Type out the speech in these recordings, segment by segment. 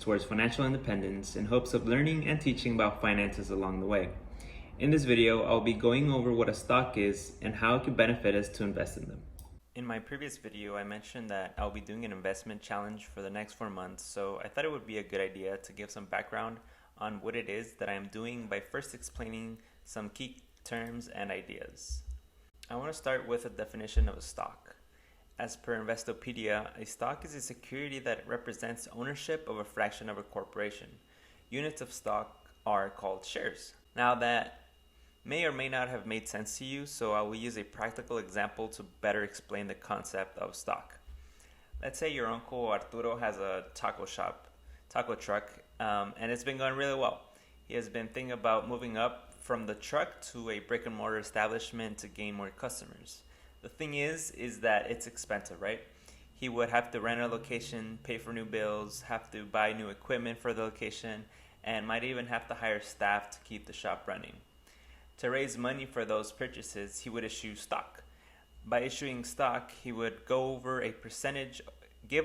towards financial independence in hopes of learning and teaching about finances along the way. In this video, I'll be going over what a stock is and how it can benefit us to invest in them. In my previous video, I mentioned that I'll be doing an investment challenge for the next 4 months, so I thought it would be a good idea to give some background on what it is that I am doing by first explaining some key terms and ideas. I want to start with a definition of a stock. As per Investopedia, a stock is a security that represents ownership of a fraction of a corporation. Units of stock are called shares. Now that may or may not have made sense to you, so I will use a practical example to better explain the concept of stock. Let's say your uncle Arturo has a taco truck, and it's been going really well. He has been thinking about moving up from the truck to a brick and mortar establishment to gain more customers. The thing is that it's expensive, right? He would have to rent a location, pay for new bills, have to buy new equipment for the location, and might even have to hire staff to keep the shop running. To raise money for those purchases, he would issue stock. By issuing stock, he would give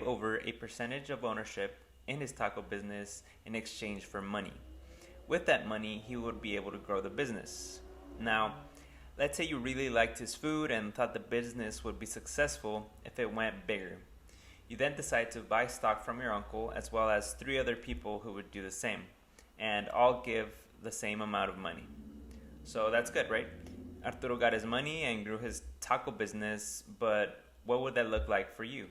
over a percentage of ownership in his taco business in exchange for money. With that money, he would be able to grow the business. Now, let's say you really liked his food and thought the business would be successful if it went bigger. You then decide to buy stock from your uncle as well as 3 other people who would do the same, and all give the same amount of money. So that's good, right? Arturo got his money and grew his taco business, but what would that look like for you?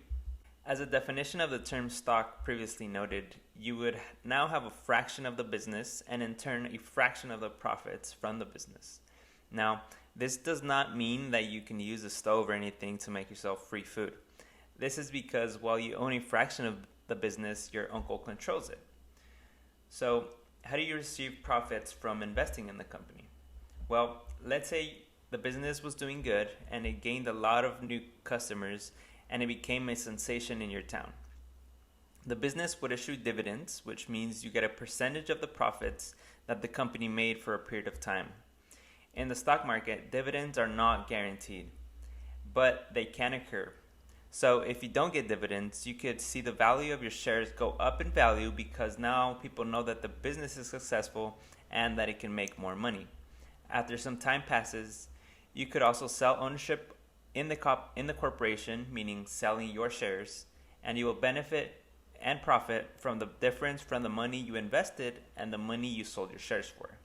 As a definition of the term stock previously noted, you would now have a fraction of the business and in turn a fraction of the profits from the business. Now, this does not mean that you can use a stove or anything to make yourself free food. This is because while you own a fraction of the business, your uncle controls it. So, how do you receive profits from investing in the company? Well, let's say the business was doing good and it gained a lot of new customers and it became a sensation in your town. The business would issue dividends, which means you get a percentage of the profits that the company made for a period of time. In the stock market, dividends are not guaranteed, but they can occur. So if you don't get dividends, you could see the value of your shares go up in value because now people know that the business is successful and that it can make more money. After some time passes, you could also sell ownership in the corporation, meaning selling your shares, and you will benefit and profit from the difference from the money you invested and the money you sold your shares for.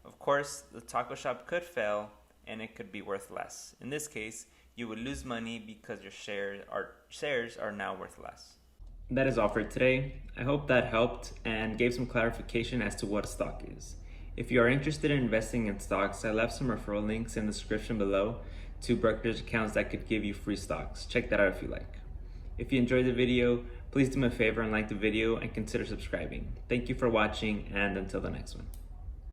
Of course, the taco shop could fail and it could be worth less. In this case, you would lose money because your shares are now worth less. That is all for today. I hope that helped and gave some clarification as to what a stock is. If you are interested in investing in stocks, I left some referral links in the description below to brokerage accounts that could give you free stocks. Check that out if you like. If you enjoyed the video, please do me a favor and like the video and consider subscribing. Thank you for watching, and until the next one.